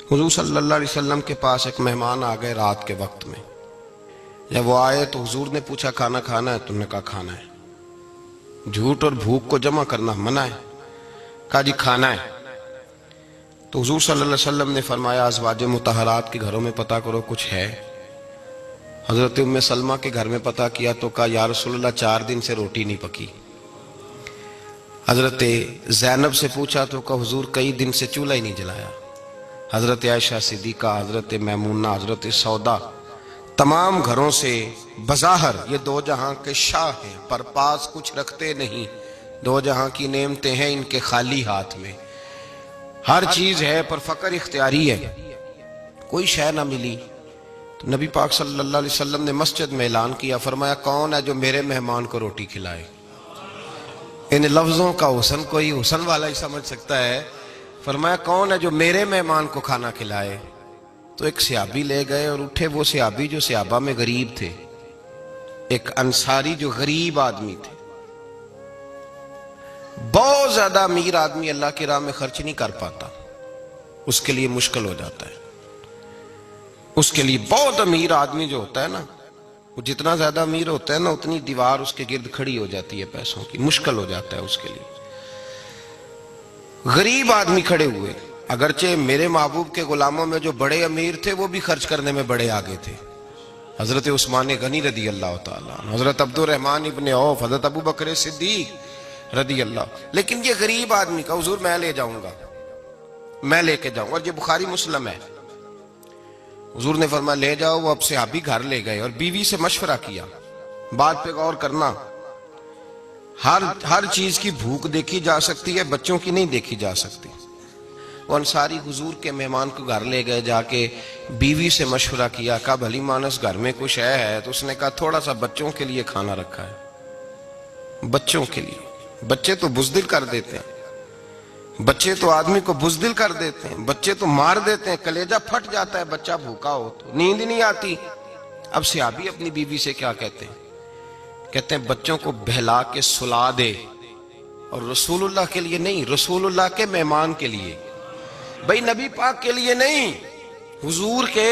حضور صلی اللہ علیہ وسلم کے پاس ایک مہمان آ گئے رات کے وقت میں. جب وہ آئے تو حضور نے پوچھا کھانا کھانا ہے؟ تم نے کہا کھانا ہے. جھوٹ اور بھوک کو جمع کرنا منع ہے. کہا جی کھانا ہے. تو حضور صلی اللہ علیہ وسلم نے فرمایا ازواج مطہرات کے گھروں میں پتہ کرو کچھ ہے. حضرت ام سلمہ کے گھر میں پتہ کیا تو کہا یا رسول اللہ 4 دن سے روٹی نہیں پکی. حضرت زینب سے پوچھا تو کہا حضور کئی دن سے چولہا ہی نہیں جلایا. حضرت عائشہ صدیقہ، حضرت میمونہ، حضرت سودا، تمام گھروں سے بظاہر یہ 2 جہاں کے شاہ ہیں پر پاس کچھ رکھتے نہیں. 2 جہاں کی نعمتیں ہیں ان کے خالی ہاتھ میں. ہر چیز ہے پر فقر اختیاری ہے. کوئی شے نہ ملی تو نبی پاک صلی اللہ علیہ وسلم نے مسجد میں اعلان کیا، فرمایا کون ہے جو میرے مہمان کو روٹی کھلائے؟ ان لفظوں کا حسن کوئی حسن والا ہی سمجھ سکتا ہے. فرمایا کون ہے جو میرے مہمان کو کھانا کھلائے؟ تو ایک صحابی لے گئے اور اٹھے وہ صحابی جو صحابہ میں غریب تھے، ایک انصاری جو غریب آدمی تھے. بہت زیادہ امیر آدمی اللہ کی راہ میں خرچ نہیں کر پاتا، اس کے لیے مشکل ہو جاتا ہے. اس کے لیے بہت امیر آدمی جو ہوتا ہے نا، وہ جتنا زیادہ امیر ہوتا ہے نا اتنی دیوار اس کے گرد کھڑی ہو جاتی ہے پیسوں کی، مشکل ہو جاتا ہے اس کے لیے. غریب آدمی کھڑے ہوئے. اگرچہ میرے محبوب کے غلاموں میں جو بڑے امیر تھے وہ بھی خرچ کرنے میں بڑے آگے تھے. حضرت عثمان غنی رضی اللہ تعالیٰ عنہ، حضرت عبد الرحمن ابن عوف، حضرت ابو بکر صدیق رضی اللہ. لیکن یہ غریب آدمی کا حضور میں لے جاؤں گا، میں لے کے جاؤں. اور یہ بخاری مسلم ہے. حضور نے فرمایا لے جاؤ. وہ اب صحابی گھر لے گئے اور بیوی سے مشورہ کیا. بات پہ غور کرنا، ہر چیز کی بھوک دیکھی جا سکتی ہے، بچوں کی نہیں دیکھی جا سکتی. وہ انصاری حضور کے مہمان کو گھر لے گئے، جا کے بیوی سے مشورہ کیا. کہا بھلی مانس گھر میں کچھ ہے؟ تو اس نے کہا تھوڑا سا بچوں کے لیے کھانا رکھا ہے. بچوں کے لیے. بچے تو بزدل کر دیتے ہیں، بچے تو آدمی کو بزدل کر دیتے ہیں، بچے تو مار دیتے ہیں، کلیجہ پھٹ جاتا ہے بچہ بھوکا ہو تو، نیند نہیں آتی. اب صحابی اپنی بیوی سے کیا کہتے ہیں؟ کہتے ہیں بچوں کو بہلا کے سلا دے. اور رسول اللہ کے لیے نہیں، رسول اللہ کے مہمان کے لیے، بھئی نبی پاک کے لیے نہیں، حضور کے.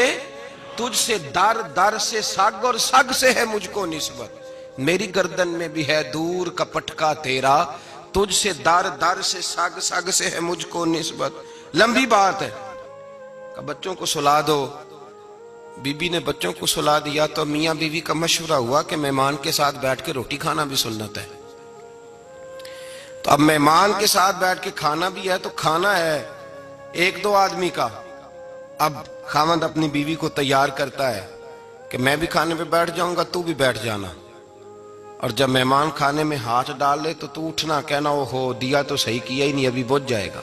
تجھ سے در در سے سگ اور سگ سے ہے مجھ کو نسبت، میری گردن میں بھی ہے دور کا پٹکا تیرا، تجھ سے در در سے سگ سگ سے ہے مجھ کو نسبت. لمبی بات ہے. کہ بچوں کو سلا دو. بی بی نے بچوں کو سلا دیا تو میاں بیوی کا مشورہ ہوا کہ مہمان کے ساتھ بیٹھ کے روٹی کھانا بھی سنت ہے. تو اب مہمان کے ساتھ بیٹھ کے کھانا بھی ہے تو کھانا ہے 1-2 آدمی کا. اب خاوند اپنی بیوی کو تیار کرتا ہے کہ میں بھی کھانے پہ بیٹھ جاؤں گا، تو بھی بیٹھ جانا. اور جب مہمان کھانے میں ہاتھ ڈال لے تو اٹھنا، کہنا او ہو دیا تو صحیح کیا ہی نہیں، ابھی بجھ جائے گا،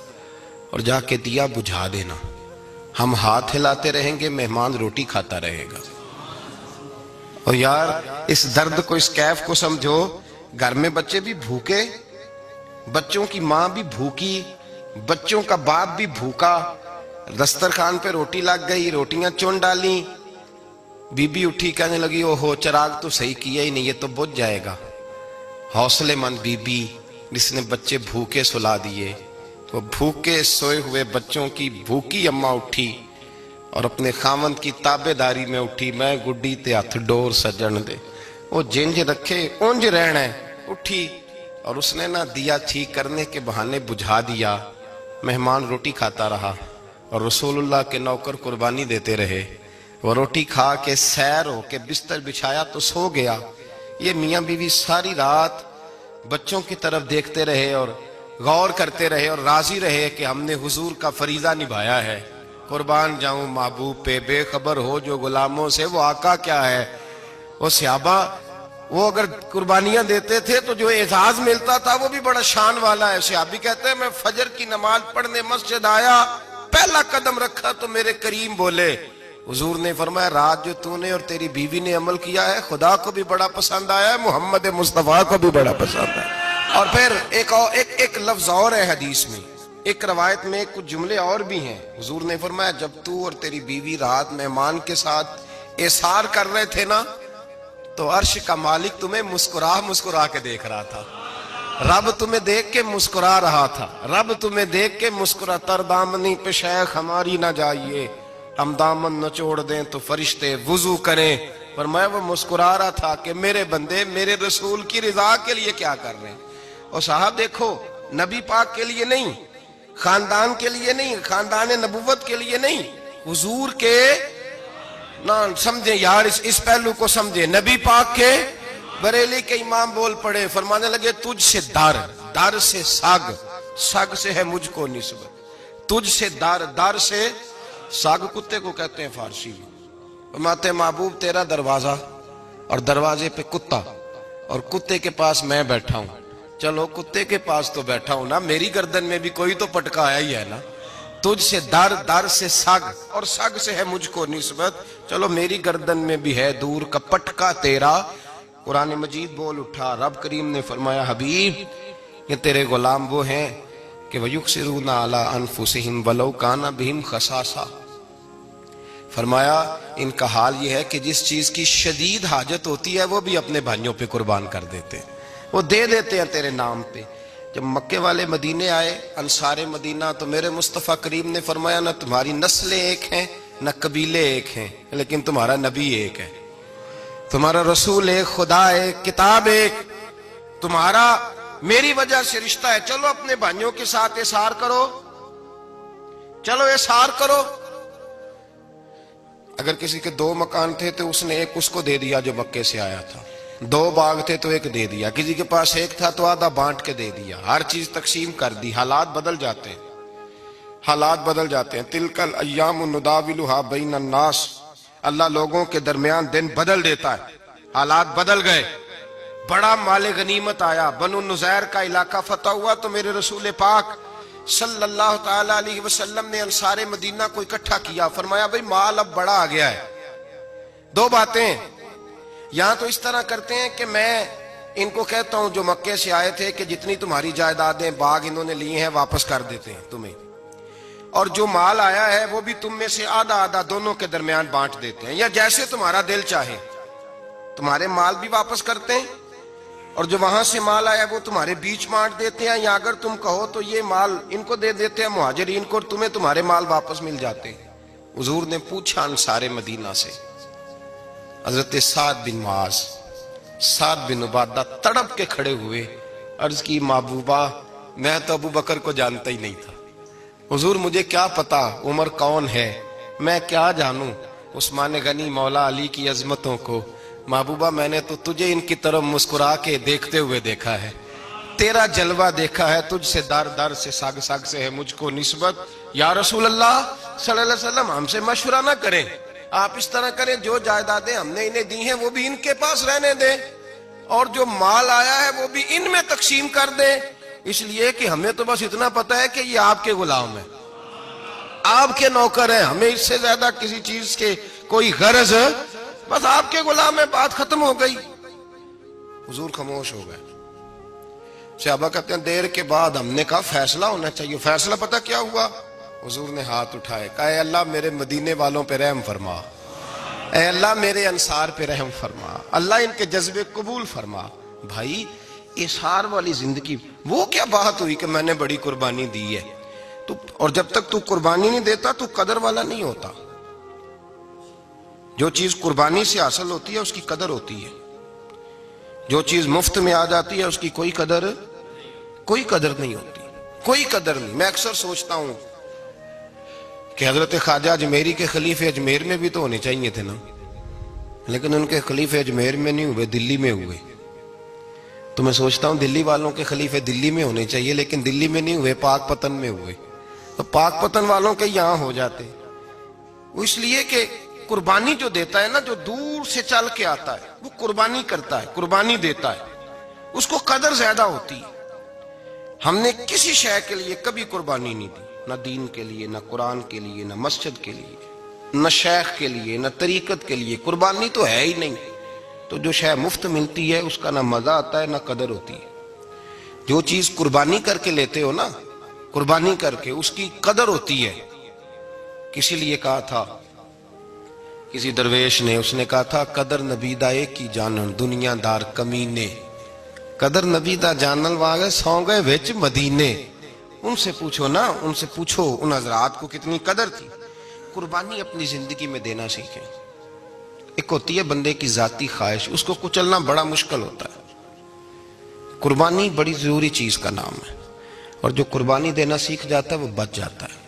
اور جا کے دیا بجھا دینا. ہم ہاتھ ہلاتے رہیں گے، مہمان روٹی کھاتا رہے گا. اور یار اس درد کو، اس کیف کو سمجھو. گھر میں بچے بھی بھوکے، بچوں کی ماں بھی بھوکی، بچوں کا باپ بھی بھوکا. دسترخوان پہ روٹی لگ گئی، روٹیاں چون ڈالی. بی بی اٹھی کہنے لگی او ہو چراغ تو صحیح کیا ہی نہیں، یہ تو بجھ جائے گا. حوصلے مند بی بی جس نے بچے بھوکے سلا دیے. وہ بھوکے سوئے ہوئے بچوں کی بھوکی اماں اٹھی اور اپنے خاوند کی تابع داری میں اٹھی. میں گڈی تے ہتھ ڈور سجن دے، وہ جنج رکھے اونج رہنا ہے. اٹھی اور اس نے نہ دیا ٹھیک کرنے کے بہانے بجھا دیا. مہمان روٹی کھاتا رہا اور رسول اللہ کے نوکر قربانی دیتے رہے. وہ روٹی کھا کے سیر ہو کے بستر بچھایا تو سو گیا. یہ میاں بیوی ساری رات بچوں کی طرف دیکھتے رہے اور غور کرتے رہے اور راضی رہے کہ ہم نے حضور کا فریضہ نبھایا ہے. قربان جاؤں محبوب پہ، بے خبر ہو جو غلاموں سے وہ آقا کیا ہے. وہ صحابہ وہ اگر قربانیاں دیتے تھے تو جو اعزاز ملتا تھا وہ بھی بڑا شان والا ہے. صحابی کہتے ہیں میں فجر کی نماز پڑھنے مسجد آیا، پہلا قدم رکھا تو میرے کریم بولے. حضور نے فرمایا رات جو تو نے اور تیری بیوی نے عمل کیا ہے خدا کو بھی بڑا پسند آیا ہے، محمد مصطفیٰ کو بھی بڑا پسند ہے. اور پھر ایک لفظ اور ہے حدیث میں، ایک روایت میں کچھ جملے اور بھی ہیں. حضور نے فرمایا جب تو اور تیری بیوی رات مہمان کے ساتھ ایثار کر رہے تھے نا تو عرش کا مالک تمہیں مسکرا مسکرا کے دیکھ رہا تھا. رب تمہیں دیکھ کے مسکرا رہا تھا، رب تمہیں دیکھ کے مسکرا، تر دامنی پہ شیخ ہماری نہ جائیے، ہم دامن نچوڑ دیں تو فرشتے وضو کریں۔ فرمایا وہ مسکرا رہا تھا کہ میرے بندے میرے رسول کی رضا کے لیے کیا کر رہے ہیں۔ اور صاحب دیکھو، نبی پاک کے لیے نہیں، خاندان کے لیے نہیں، خاندان نبوت کے لیے نہیں، حضور کے نہ سمجھیں یار، اس پہلو کو سمجھیں، نبی پاک کے بریلی کے امام بول پڑے، فرمانے لگے تجھ سے در، در سے سگ، سگ سے ہے مجھ کو نسبت، تجھ سے در، در سے سگ کتے کو کہتے ہیں فارسی میں۔ فرماتے محبوب تیرا دروازہ اور دروازے پہ کتا اور کتے کے پاس میں بیٹھا ہوں، چلو کتے کے پاس تو بیٹھا ہوں نا، میری گردن میں بھی کوئی تو پٹکا آیا ہی ہے نا، تجھ سے در، در سے سگ اور سگ سے ہے مجھ کو نسبت، چلو میری گردن میں بھی ہے دور کا پٹکا تیرا۔ قرآن مجید بول اٹھا، رب کریم نے فرمایا حبیب یہ تیرے غلام وہ ہیں کہ وَيُقْصِرُونَ عَلَىٰ أَنفُسِهِمْ وَلَوْ كَانَ بِهِمْ خَصَاصَةٌ، فرمایا ان کا حال یہ ہے کہ جس چیز کی شدید حاجت ہوتی ہے وہ بھی اپنے بھائیوں پہ قربان کر دیتے ہیں، وہ دے دیتے ہیں تیرے نام پہ۔ جب مکے والے مدینے آئے، انصار مدینہ، تو میرے مصطفیٰ کریم نے فرمایا نہ تمہاری نسلیں ایک ہیں نہ قبیلے ایک ہیں، لیکن تمہارا نبی ایک ہے، تمہارا رسول ایک، خدا ایک، کتاب ایک، تمہارا میری وجہ سے رشتہ ہے، چلو اپنے بھائیوں کے ساتھ احسار کرو، چلو احسار کرو۔ اگر کسی کے 2 مکان تھے تو اس نے ایک اس کو دے دیا جو مکے سے آیا تھا، 2 باغ تھے تو ایک دے دیا، کسی کے پاس ایک تھا تو آدھا بانٹ کے دے دیا، ہر چیز تقسیم کر دی۔ حالات بدل جاتے ہیں، حالات بدل جاتے ہیں، تلک الایام نداولها بین الناس، اللہ لوگوں کے درمیان دن بدل دیتا ہے، حالات بدل گئے، بڑا مال غنیمت آیا، بنو نزیر کا علاقہ فتح ہوا تو میرے رسول پاک صلی اللہ تعالی علیہ وسلم نے انصار مدینہ کو اکٹھا کیا، فرمایا بھئی مال اب بڑا آ گیا ہے۔ 2 باتیں، یہاں تو اس طرح کرتے ہیں کہ میں ان کو کہتا ہوں جو مکے سے آئے تھے کہ جتنی تمہاری جائیدادیں باغ انہوں نے لیے ہیں واپس کر دیتے ہیں تمہیں، اور جو مال آیا ہے وہ بھی تم میں سے آدھا آدھا دونوں کے درمیان بانٹ دیتے ہیں، یا جیسے تمہارا دل چاہے، تمہارے مال بھی واپس کرتے ہیں اور جو وہاں سے مال آیا وہ تمہارے بیچ بانٹ دیتے ہیں، یا اگر تم کہو تو یہ مال ان کو دے دیتے ہیں مہاجرین کو، اور تمہیں تمہارے مال واپس مل جاتے ہیں۔ حضور نے پوچھا انصار مدینہ سے، حضرت سعد بن معاذ، سعد بن عبادہ تڑپ کے کھڑے ہوئے، عرض کی محبوبہ میں تو ابو بکر کو جانتا ہی نہیں تھا، حضور مجھے کیا پتا عمر کون ہے، میں کیا جانوں عثمان غنی مولا علی کی عظمتوں کو، محبوبہ میں نے تو تجھے ان کی طرف مسکرا کے دیکھتے ہوئے دیکھا ہے، تیرا جلوہ دیکھا ہے، تجھ سے در در سے سگ سگ سے ہے مجھ کو نسبت۔ یا رسول اللہ صلی اللہ علیہ وسلم ہم سے مشورہ نہ کریں، آپ اس طرح کریں جو جائیدادیں ہم نے انہیں دی ہیں وہ بھی ان کے پاس رہنے دیں، اور جو مال آیا ہے وہ بھی ان میں تقسیم کر دیں، اس لیے کہ ہمیں تو بس اتنا پتا ہے کہ یہ آپ کے غلام ہیں، آپ کے نوکر ہیں، ہمیں اس سے زیادہ کسی چیز کے کوئی غرض، بس آپ کے غلام ہے، بات ختم ہو گئی۔ حضور خاموش ہو گئے۔ صحابہ کہتے ہیں دیر کے بعد ہم نے کہا فیصلہ ہونا چاہیے، فیصلہ پتہ کیا ہوا؟ حضور نے ہاتھ اٹھائے، کہا اے اللہ میرے مدینے والوں پہ رحم فرما، اے اللہ میرے انصار پہ رحم فرما، اللہ ان کے جذبے قبول فرما۔ بھائی احسار والی زندگی، وہ کیا بات ہوئی کہ میں نے بڑی قربانی دی ہے، اور جب تک تو قربانی نہیں دیتا تو قدر والا نہیں ہوتا۔ جو چیز قربانی سے حاصل ہوتی ہے اس کی قدر ہوتی ہے، جو چیز مفت میں آ جاتی ہے اس کی کوئی قدر نہیں ہوتی، کوئی قدر نہیں۔ میں اکثر سوچتا ہوں کہ حضرت خواجہ اجمیری کے خلیفے اجمیر میں بھی تو ہونے چاہیے تھے نا، لیکن ان کے خلیفے اجمیر میں نہیں ہوئے، دلی میں ہوئے۔ تو میں سوچتا ہوں دلی والوں کے خلیفے دلی میں ہونے چاہیے، لیکن دلی میں نہیں ہوئے، پاک پتن میں ہوئے، تو پاک پتن والوں کے یہاں ہو جاتے۔ وہ اس لیے کہ قربانی جو دیتا ہے نا، جو دور سے چل کے آتا ہے وہ قربانی کرتا ہے، قربانی دیتا ہے، اس کو قدر زیادہ ہوتی ہے۔ ہم نے کسی شے کے لیے کبھی قربانی نہیں دی، نہ دین کے لیے، نہ قرآن کے لیے، نہ مسجد کے لیے، نہ شیخ کے لیے، نہ طریقت کے لیے، قربانی تو ہے ہی نہیں۔ تو جو شے مفت ملتی ہے اس کا نہ مزہ آتا ہے نہ قدر ہوتی ہے۔ جو چیز قربانی کر کے لیتے ہو نا، قربانی کر کے، اس کی قدر ہوتی ہے۔ کسی لیے کہا تھا کسی درویش نے، اس نے کہا تھا قدر نبی دائے کی جانن دنیا دار کمینے، قدر نبی دا جانل واگے سو گئے وچ مدینے. ان سے پوچھو نا، ان سے پوچھو ان حضرات کو کتنی قدر تھی. قربانی اپنی زندگی میں دینا سیکھیں. ایک ہوتی ہے بندے کی ذاتی خواہش، اس کو کچلنا بڑا مشکل ہوتا ہے. قربانی بڑی ضروری چیز کا نام ہے، اور جو قربانی دینا سیکھ جاتا ہے وہ بچ جاتا ہے.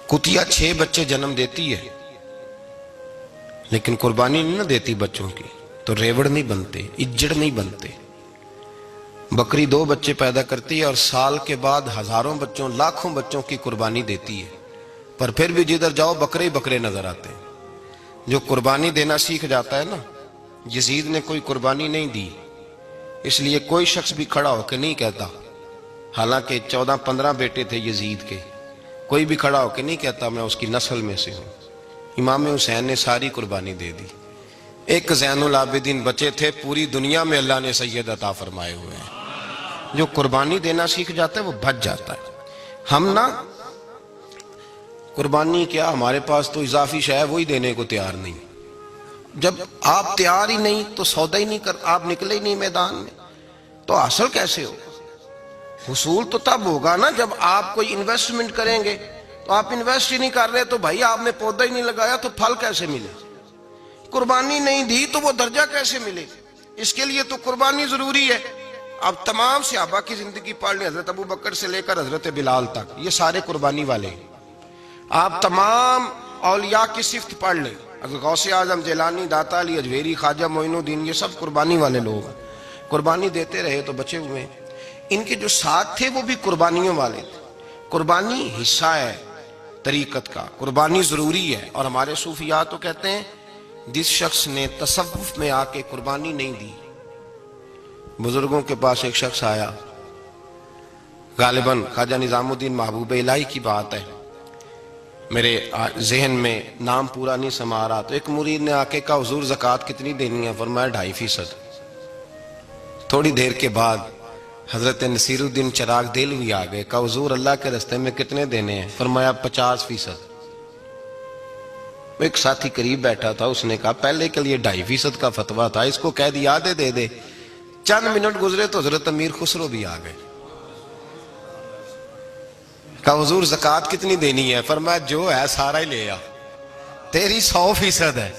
کتیا 6 بچے جنم دیتی ہے لیکن قربانی نہیں نہ دیتی بچوں کی، تو ریوڑ نہیں بنتے، اجڑ نہیں بنتے. بکری 2 بچے پیدا کرتی ہے اور سال کے بعد ہزاروں بچوں، لاکھوں بچوں کی قربانی دیتی ہے، پر پھر بھی جدھر جاؤ بکرے ہی بکرے نظر آتے ہیں. جو قربانی دینا سیکھ جاتا ہے نا، یزید نے کوئی قربانی نہیں دی، اس لیے کوئی شخص بھی کھڑا ہو کے نہیں کہتا، حالانکہ 14-15 بیٹے تھے یزید کے، کوئی بھی کھڑا ہو کے نہیں کہتا میں اس کی نسل میں سے ہوں. امام حسین نے ساری قربانی دے دی. ایک زین العابدین بچے تھے، پوری دنیا میں اللہ نے سید عطا فرمائے ہوئے ہیں. جو قربانی دینا سیکھ جاتا ہے وہ بچ جاتا ہے. ہم نا قربانی کیا، ہمارے پاس تو اضافی شے ہے وہی دینے کو تیار نہیں. جب آپ تیار ہی نہیں تو سودا ہی نہیں کر، آپ نکلے ہی نہیں میدان میں تو حاصل کیسے ہو؟ حصول تو تب ہوگا نا جب آپ کوئی انویسٹمنٹ کریں گے. تو آپ انویسٹ ہی نہیں کر رہے تو بھائی آپ نے پودا ہی نہیں لگایا تو پھل کیسے ملے؟ قربانی نہیں دی تو وہ درجہ کیسے ملے؟ اس کے لیے تو قربانی ضروری ہے. اب تمام صحابہ کی زندگی پڑھ لیں، حضرت ابو بکر سے لے کر حضرت بلال تک، یہ سارے قربانی والے ہیں. آپ تمام اولیاء کی صفت پڑھ لیں، حضرت غوث اعظم، جیلانی، داتا علی اجویری، خواجہ معین الدین، یہ سب قربانی والے لوگ ہیں. قربانی دیتے رہے تو بچے ہوئے ہیں. ان کے جو ساتھ تھے وہ بھی قربانیوں والے تھے. قربانی حصہ ہے طریقت کا، قربانی ضروری ہے. اور ہمارے صوفیاء تو کہتے ہیں جس شخص نے تصوف میں آ کے قربانی نہیں دی. بزرگوں کے پاس ایک شخص آیا، غالباً خواجہ نظام الدین محبوب الہی کی بات ہے، میرے ذہن میں نام پورا نہیں سما رہا. تو ایک مرید نے آ کے کہا حضور زکوٰۃ کتنی دینی ہے؟ فرمایا 2.5%. تھوڑی دیر کے بعد حضرت نصیر الدین چراغ دہلوی آ گئے، کہا حضور اللہ کے راستے میں کتنے دینے ہیں؟ فرمایا 50%. ایک ساتھی قریب بیٹھا تھا، اس نے کہا پہلے کے لیے 2.5% کا فتویٰ تھا، اس کو کہہ دیا آدھے دے دے. چند منٹ گزرے تو حضرت امیر خسرو بھی آ گئے. کہا حضور زکوٰۃ کتنی دینی ہے؟ فرمایا جو ہے سارا ہی لے آ، تیری 100% ہے.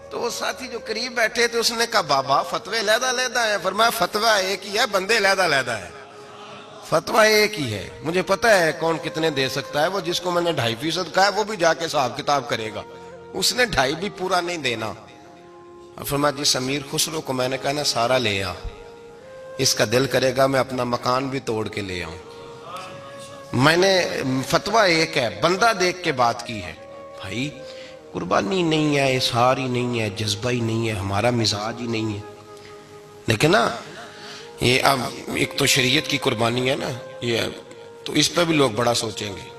تو وہ ساتھی جو قریب بیٹھے تھے اس نے کہا بابا فتوے علیحدہ علیحدہ ہیں. فرمایا فتویٰ ایک ہی ہے، بندے علیحدہ علیحدہ ہے. فتویٰ ایک ہی ہے، مجھے پتہ ہے کون کتنے دے سکتا ہے. وہ جس کو میں نے 2.5% کہا ہے وہ بھی جا کے حساب کتاب کرے گا، اس نے 2.5 بھی پورا نہیں دینا. فرمایا جس امیر خسرو کو میں نے کہا نا سارا لے آ، اس کا دل کرے گا میں اپنا مکان بھی توڑ کے لے آؤں. میں نے فتویٰ ایک ہے، بندہ دیکھ کے بات کی ہے. بھائی قربانی نہیں ہے، اظہار ہی نہیں ہے، جذبہ ہی نہیں ہے، ہمارا مزاج ہی نہیں ہے. لیکن نا یہ اب ایک تو شریعت کی قربانی ہے نا، یہ تو اس پہ بھی لوگ بڑا سوچیں گے،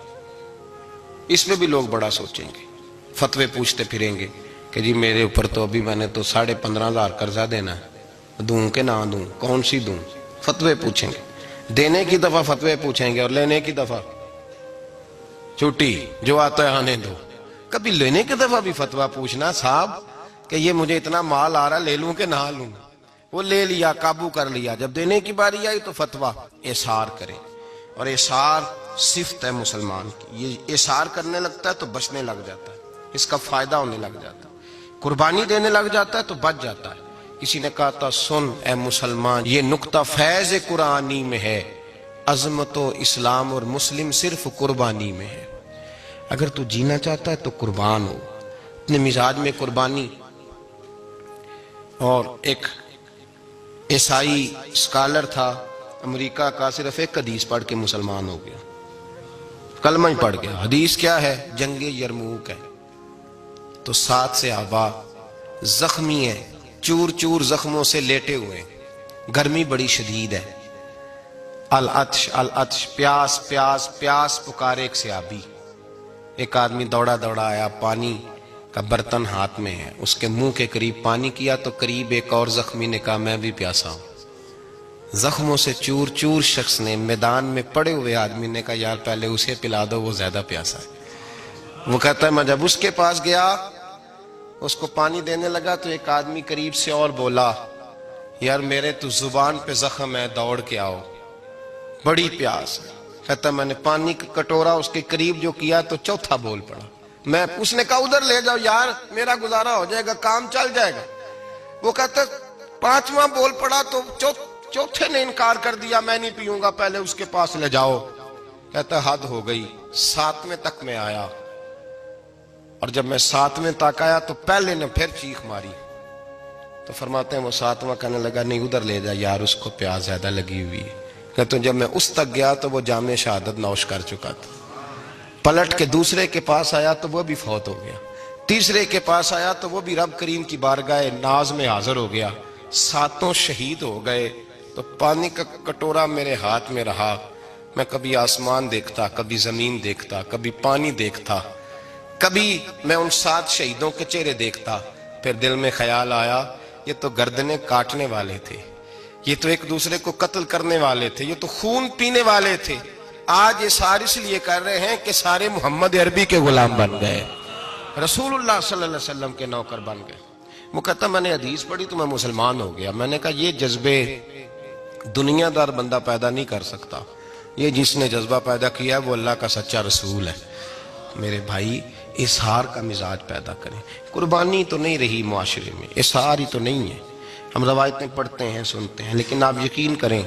اس پہ بھی لوگ بڑا سوچیں گے. فتوے پوچھتے پھریں گے کہ جی میرے اوپر تو ابھی میں نے تو 15,500 قرضہ دینا ہے، دوں کہ نہ دوں، کون سی دوں؟ فتوے پوچھیں گے. دینے کی دفعہ فتوے پوچھیں گے اور لینے کی دفعہ چھٹی، جو آتا ہے آنے دو. کبھی لینے کی دفعہ بھی فتویٰ پوچھنا صاحب کہ یہ مجھے اتنا مال آ رہا لے لوں کہ نہ لوں. وہ لے لیا، قابو کر لیا. جب دینے کی باری آئی تو فتویٰ احصار کرے. اور احصار صفت ہے مسلمان کی، یہ احصار کرنے لگتا ہے تو بچنے لگ جاتا ہے، اس کا فائدہ ہونے لگ جاتا ہے. قربانی دینے لگ جاتا ہے تو بچ جاتا ہے. کسی نے کہا تھا سن اے مسلمان، یہ نقطہ فیض قرآنی میں ہے، عظمت و اسلام اور مسلم صرف قربانی میں ہے. اگر تو جینا چاہتا ہے تو قربان ہو، اپنے مزاج میں قربانی. اور ایک عیسائی اسکالر تھا امریکہ کا، صرف ایک حدیث پڑھ کے مسلمان ہو گیا، کلمہ ہی پڑھ گیا. حدیث کیا ہے؟ جنگ یرموک ہے. تو 7 صحابہ زخمی ہیں، چور چور زخموں سے لیٹے ہوئے، گرمی بڑی شدید ہے. العطش العطش، پیاس پیاس پیاس پکارے ایک صحابی. ایک آدمی دوڑا دوڑا آیا، پانی کا برتن ہاتھ میں ہے، اس کے منہ کے قریب پانی کیا تو قریب ایک اور زخمی نے کہا میں بھی پیاسا ہوں. زخموں سے چور چور شخص نے میدان میں پڑے ہوئے آدمی نے کہا یار پہلے اسے پلا دو، وہ زیادہ پیاسا ہے. وہ کہتا ہے میں جب اس کے پاس گیا، اس کو پانی دینے لگا تو ایک آدمی قریب سے اور بولا یار میرے تو زبان پہ زخم ہے، دوڑ کے آؤ، بڑی پیاس ہے۔ کہتا میں نے پانی کا کٹورا اس کے قریب جو کیا تو چوتھا بول پڑا۔ اس نے کہا ادھر لے جاؤ یار، میرا گزارا ہو جائے گا، کام چل جائے گا۔ وہ کہتا پانچواں بول پڑا تو چوتھے نے انکار کر دیا، میں نہیں پیوں گا، پہلے اس کے پاس لے جاؤ۔ کہتا حد ہو گئی۔ ساتویں تک میں آیا، اور جب میں ساتویں تک آیا تو پہلے نے پھر چیخ ماری۔ تو فرماتے ہیں وہ ساتواں کہنے لگا نہیں ادھر لے جا یار، اس کو پیاس زیادہ لگی ہوئی ہے۔ کہتے ہیں جب میں اس تک گیا تو وہ جام شہادت نوش کر چکا تھا۔ پلٹ کے دوسرے کے پاس آیا تو وہ بھی فوت ہو گیا۔ تیسرے کے پاس آیا تو وہ بھی رب کریم کی بارگاہ ناز میں حاضر ہو گیا۔ ساتوں شہید ہو گئے۔ تو پانی کا کٹورا میرے ہاتھ میں رہا۔ میں کبھی آسمان دیکھتا، کبھی زمین دیکھتا، کبھی پانی دیکھتا، کبھی میں ان 7 شہیدوں کے چہرے دیکھتا۔ پھر دل میں خیال آیا یہ تو گردنیں کاٹنے والے تھے، یہ تو ایک دوسرے کو قتل کرنے والے تھے، یہ تو خون پینے والے تھے۔ آج یہ سارے اس لیے کر رہے ہیں کہ سارے محمد عربی کے غلام بن گئے، رسول اللہ صلی اللہ علیہ وسلم کے نوکر بن گئے۔ وہ کہتا میں نے حدیث پڑھی تو میں مسلمان ہو گیا۔ میں نے کہا یہ جذبے دنیا دار بندہ پیدا نہیں کر سکتا، یہ جس نے جذبہ پیدا کیا ہے وہ اللہ کا سچا رسول ہے۔ میرے بھائی اظہار کا مزاج پیدا کریں۔ قربانی تو نہیں رہی معاشرے میں، اظہار ہی تو نہیں ہے۔ ہم روایتیں پڑھتے ہیں، سنتے ہیں، لیکن آپ یقین کریں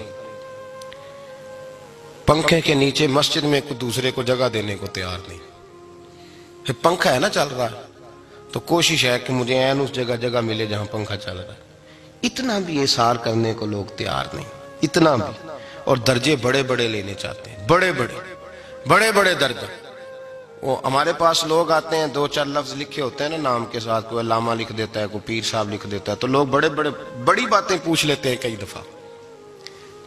پنکھے کے نیچے مسجد میں کوئی دوسرے کو جگہ دینے کو تیار نہیں۔ پھر پنکھا ہے نا چل رہا ہے تو کوشش ہے کہ مجھے عین اس جگہ ملے جہاں پنکھا چل رہا ہے۔ اتنا بھی اظہار کرنے کو لوگ تیار نہیں، اتنا بھی۔ اور درجے بڑے بڑے لینے چاہتے ہیں، بڑے بڑے درجے۔ وہ ہمارے پاس لوگ آتے ہیں، 2-4 لفظ لکھے ہوتے ہیں نا نام کے ساتھ، کوئی علامہ لکھ دیتا ہے، کوئی پیر صاحب لکھ دیتا ہے، تو لوگ بڑی باتیں پوچھ لیتے ہیں۔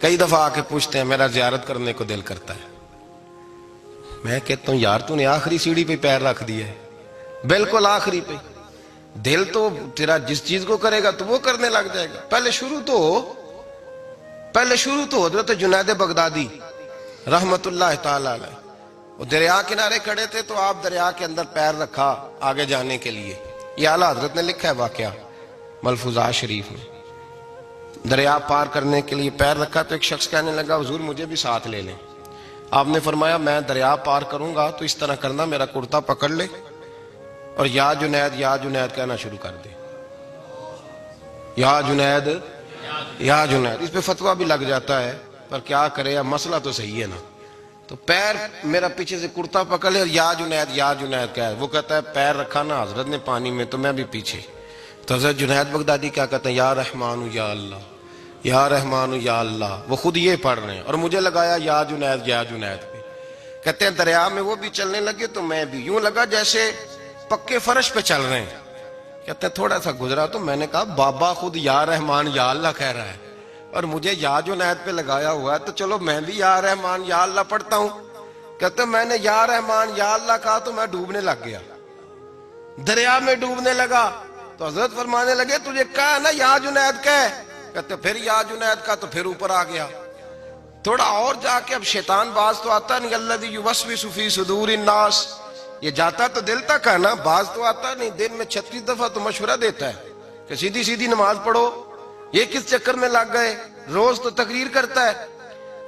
کئی دفعہ آ کے پوچھتے ہیں میرا زیارت کرنے کو دل کرتا ہے۔ میں کہتا ہوں یار تو نے آخری سیڑھی پہ پیر رکھ دیا ہے، بالکل آخری پہ۔ دل تو تیرا جس چیز کو کرے گا تو وہ کرنے لگ جائے گا۔ پہلے شروع تو حضرت جنید بغدادی رحمت اللہ تعالی علیہ، وہ دریا کنارے کھڑے تھے تو آپ دریا کے اندر پیر رکھا آگے جانے کے لیے۔ یہ اعلیٰ حضرت نے لکھا ہے واقعہ ملفوظات شریف میں۔ دریا پار کرنے کے لیے پیر رکھا تو ایک شخص کہنے لگا حضور مجھے بھی ساتھ لے لیں۔ آپ نے فرمایا میں دریا پار کروں گا تو اس طرح کرنا، میرا کرتا پکڑ لے اور یا جنید کہنا شروع کر دے۔ یا جنید۔ اس پہ فتویٰ بھی لگ جاتا ہے، پر کیا کرے، اب مسئلہ تو صحیح ہے نا۔ تو پیر میرا پیچھے سے کرتا پکڑ لے اور یا جنید کہہ، وہ کہتا ہے پیر رکھا نا حضرت نے پانی میں تو میں بھی پیچھے۔ تو حضرت جنید بغدادی کیا کہتے ہیں یا رحمان یا اللہ، یا رحمان یا اللہ، وہ خود یہ پڑھ رہے ہیں اور مجھے لگایا یا جنید پہ۔ کہتے ہیں دریا میں وہ بھی چلنے لگے تو میں بھی، یوں لگا جیسے پکے فرش پہ چل رہے ہیں۔ کہتے ہیں تھوڑا سا گزرا تو میں نے کہا بابا خود یا رحمان یا اللہ کہہ رہا ہے اور مجھے یا جنید پہ لگایا ہوا ہے، تو چلو میں بھی یا رحمان یا اللہ پڑھتا ہوں۔ کہتے ہیں میں نے یا رحمان یا اللہ کہا تو میں ڈوبنے لگ گیا، دریا میں ڈوبنے لگا۔ تو حضرت فرمانے لگے تجھے کہا نا یا جنید کہہ، کہتے پھر یا جنید کا تو پھر اوپر آ گیا۔ تھوڑا اور جا کے اب شیطان باز تو آتا نہیں، الذی یوسوس فی صدور الناس، یہ جاتا تو دل تک ہے نا، باز تو آتا نہیں۔ دن میں 36 دفعہ تو مشورہ دیتا ہے کہ سیدھی نماز پڑھو، یہ کس چکر میں لگ گئے، روز تو تقریر کرتا ہے۔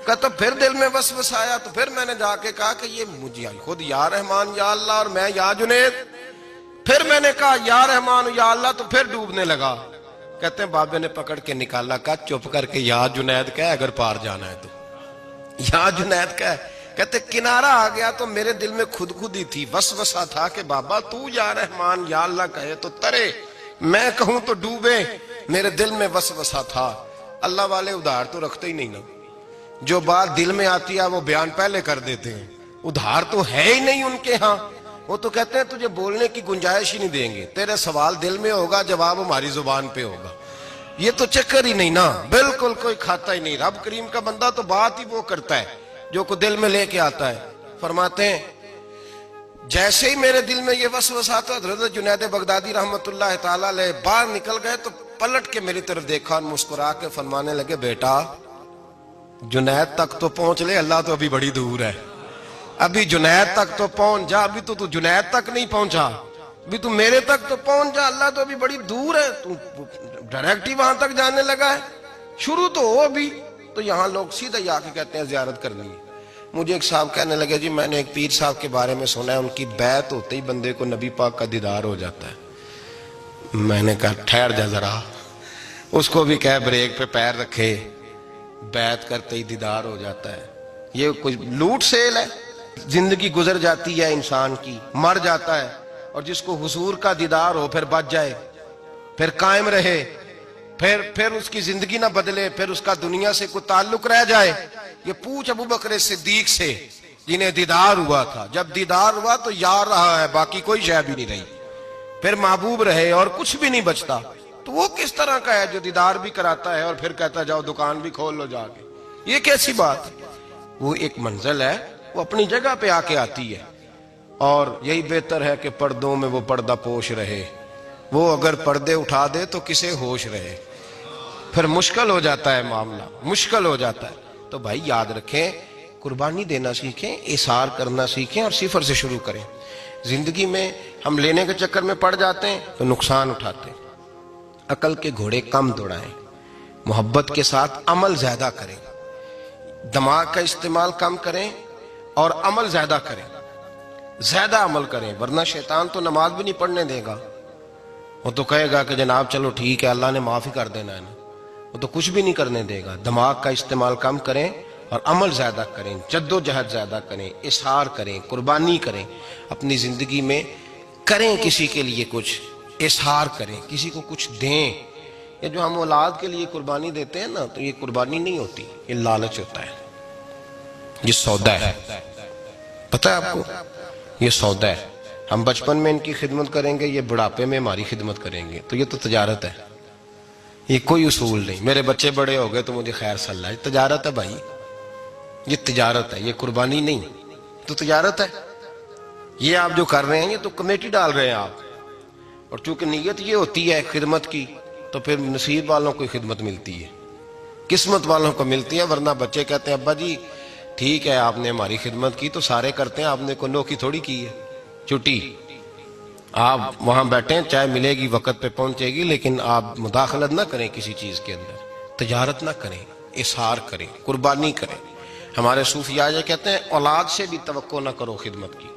کہتا پھر دل میں وسوس آیا تو پھر میں نے جا کے کہا کہ یہ مجھے خود یا رحمان یا اللہ اور میں یا جنید۔ پھر میں نے کہا یا رحمان یا اللہ تو پھر ڈوبنے لگا۔ کہتے ہیں بابے نے پکڑ کے نکالا، کہا چپ کر کے یا جنید کہہ اگر پار جانا ہے تو، یا جنید کہہ۔ کہتے کنارہ آ گیا تو میرے دل میں خود ہی تھی، وسوسہ تھا کہ بابا تو یا رحمان یا اللہ کہے تو ترے، میں کہوں تو ڈوبے۔ میرے دل میں وسوسہ تھا۔ اللہ والے ادھار تو رکھتے ہی نہیں نا، جو بات دل میں آتی ہے وہ بیان پہلے کر دیتے ہیں، ادھار تو ہے ہی نہیں ان کے ہاں۔ وہ تو کہتے ہیں تجھے بولنے کی گنجائش ہی نہیں دیں گے، تیرے سوال دل میں ہوگا جواب ہماری زبان پہ ہوگا۔ یہ تو چکر ہی نہیں نا، بالکل کوئی کھاتا ہی نہیں۔ رب کریم کا بندہ تو بات ہی وہ کرتا ہے جو کو دل میں لے کے آتا ہے۔ فرماتے ہیں جیسے ہی میرے دل میں یہ وسوسہ تھا، حضرت جنید بغدادی رحمت اللہ تعالی علیہ باہر نکل گئے تو پلٹ کے میری طرف دیکھا اور مسکرا کے فرمانے لگے بیٹا جنید تک تو پہنچ لے، اللہ تو ابھی بڑی دور ہے، ابھی جنید تک تو پہنچ جا، ابھی تو جنید تک نہیں پہنچا، ابھی تو میرے تک تو پہنچ جا، اللہ تو ابھی بڑی دور ہے، تو ڈائریکٹ ہی وہاں تک جانے لگا ہے۔ شروع تو ہو ابھی، تو یہاں لوگ سیدھا ہی آ کے کہتے ہیں زیارت کرنی ہے۔ مجھے ایک صاحب کہنے لگے جی میں نے ایک پیر صاحب کے بارے میں سنا ہے ان کی بیعت ہوتے ہی بندے کو نبی پاک کا دیدار ہو جاتا ہے۔ میں نے کہا ٹھہر جا ذرا، اس کو بھی کہہ بریک پہ پیر رکھے، بیعت کرتے ہی دیدار ہو جاتا ہے؟ یہ کوئی لوٹ سیل ہے؟ زندگی گزر جاتی ہے انسان کی، مر جاتا ہے، اور جس کو حضور کا دیدار ہو پھر بچ جائے، پھر قائم رہے، پھر اس کی زندگی نہ بدلے، پھر اس کا دنیا سے کوئی تعلق رہ جائے۔ یہ پوچھ ابو بکر صدیق سے جنہیں دیدار ہوا تھا، جب دیدار ہوا تو یار رہا ہے، باقی کوئی شے بھی نہیں رہی، پھر محبوب رہے اور کچھ بھی نہیں بچتا۔ تو وہ کس طرح کا ہے جو دیدار بھی کراتا ہے اور پھر کہتا ہے جاؤ دکان بھی کھول لو جا کے؟ یہ کیسی بات؟ وہ ایک منزل ہے، وہ اپنی جگہ پہ آ کے آتی ہے، اور یہی بہتر ہے کہ پردوں میں وہ پردہ پوش رہے۔ وہ اگر پردے اٹھا دے تو کسے ہوش رہے؟ پھر مشکل ہو جاتا ہے معاملہ، مشکل ہو جاتا ہے۔ تو بھائی یاد رکھیں، قربانی دینا سیکھیں، اثار کرنا سیکھیں، اور صفر سے شروع کریں۔ زندگی میں ہم لینے کے چکر میں پڑ جاتے ہیں تو نقصان اٹھاتے ہیں۔ عقل کے گھوڑے کم دوڑائیں، محبت کے ساتھ عمل زیادہ کریں، دماغ کا استعمال کم کریں اور عمل زیادہ کریں، زیادہ عمل کریں، ورنہ شیطان تو نماز بھی نہیں پڑھنے دے گا۔ وہ تو کہے گا کہ جناب چلو ٹھیک ہے اللہ نے معاف ہی کر دینا ہے نا، وہ تو کچھ بھی نہیں کرنے دے گا۔ دماغ کا استعمال کم کریں اور عمل زیادہ کریں، جد و جہد زیادہ کریں، اظہار کریں، قربانی کریں، اپنی زندگی میں کریں، کسی کے لیے کچھ اظہار کریں، کسی کو کچھ دیں۔ یہ جو ہم اولاد کے لیے قربانی دیتے ہیں نا، تو یہ قربانی نہیں ہوتی، یہ لالچ ہوتا ہے، یہ سودا ہے۔ پتہ ہے آپ کو، یہ سودا ہے۔ ہم بچپن میں ان کی خدمت کریں گے، یہ بڑھاپے میں ہماری خدمت کریں گے، تو یہ تو تجارت ہے، یہ کوئی اصول نہیں۔ میرے بچے بڑے ہو گئے تو مجھے خیر صلی اللہ، یہ تجارت ہے بھائی، یہ تجارت ہے، یہ قربانی نہیں، تو تجارت ہے۔ یہ آپ جو کر رہے ہیں یہ تو کمیٹی ڈال رہے ہیں آپ، اور چونکہ نیت یہ ہوتی ہے خدمت کی، تو پھر نصیب والوں کو خدمت ملتی ہے، قسمت والوں کو ملتی ہے۔ ورنہ بچے کہتے ہیں ابا جی ٹھیک ہے آپ نے ہماری خدمت کی، تو سارے کرتے ہیں، آپ نے کو نوکی تھوڑی کی ہے، چھٹی آپ وہاں بیٹھیں، چائے ملے گی وقت پہ پہنچے گی، لیکن آپ مداخلت نہ کریں کسی چیز کے اندر، تجارت نہ کریں، اظہار کریں، قربانی کریں۔ ہمارے صوفیاء یہ کہتے ہیں اولاد سے بھی توقع نہ کرو خدمت کی،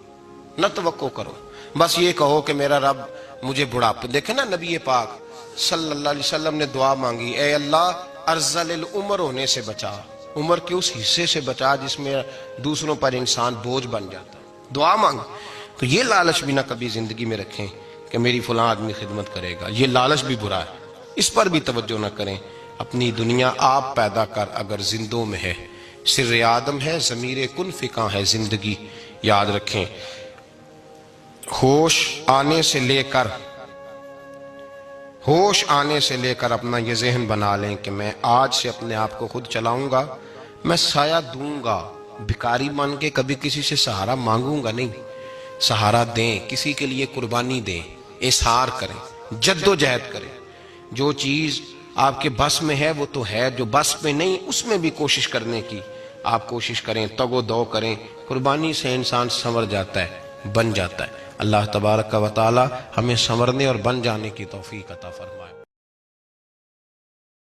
نہ توقع کرو، بس یہ کہو کہ میرا رب مجھے بڑھاپے۔ دیکھیں نا نبی پاک صلی اللہ علیہ وسلم نے دعا مانگی، اے اللہ ارذل العمر ہونے سے بچا، عمر کے اس حصے سے بچا جس میں دوسروں پر انسان بوجھ بن جاتا ہے، دعا مانگ۔ تو یہ لالچ بھی نہ کبھی زندگی میں رکھیں کہ میری فلاں آدمی خدمت کرے گا، یہ لالچ بھی برا ہے، اس پر بھی توجہ نہ کریں۔ اپنی دنیا آپ پیدا کر اگر زندوں میں ہے، سر آدم ہے، ضمیر کن فکاں ہے زندگی، یاد رکھیں۔ ہوش آنے سے لے کر اپنا یہ ذہن بنا لیں کہ میں آج سے اپنے آپ کو خود چلاؤں گا، میں سایہ دوں گا، بھکاری بن کے کبھی کسی سے سہارا مانگوں گا نہیں، سہارا دیں، کسی کے لیے قربانی دیں، اظہار کریں، جد و جہد کریں۔ جو چیز آپ کے بس میں ہے وہ تو ہے، جو بس میں نہیں اس میں بھی کوشش کرنے کی آپ کوشش کریں، تگ و دو کریں۔ قربانی سے انسان سنور جاتا ہے، بن جاتا ہے۔ اللہ تبارک و تعالی ہمیں سنورنے اور بن جانے کی توفیق عطا فرمائے۔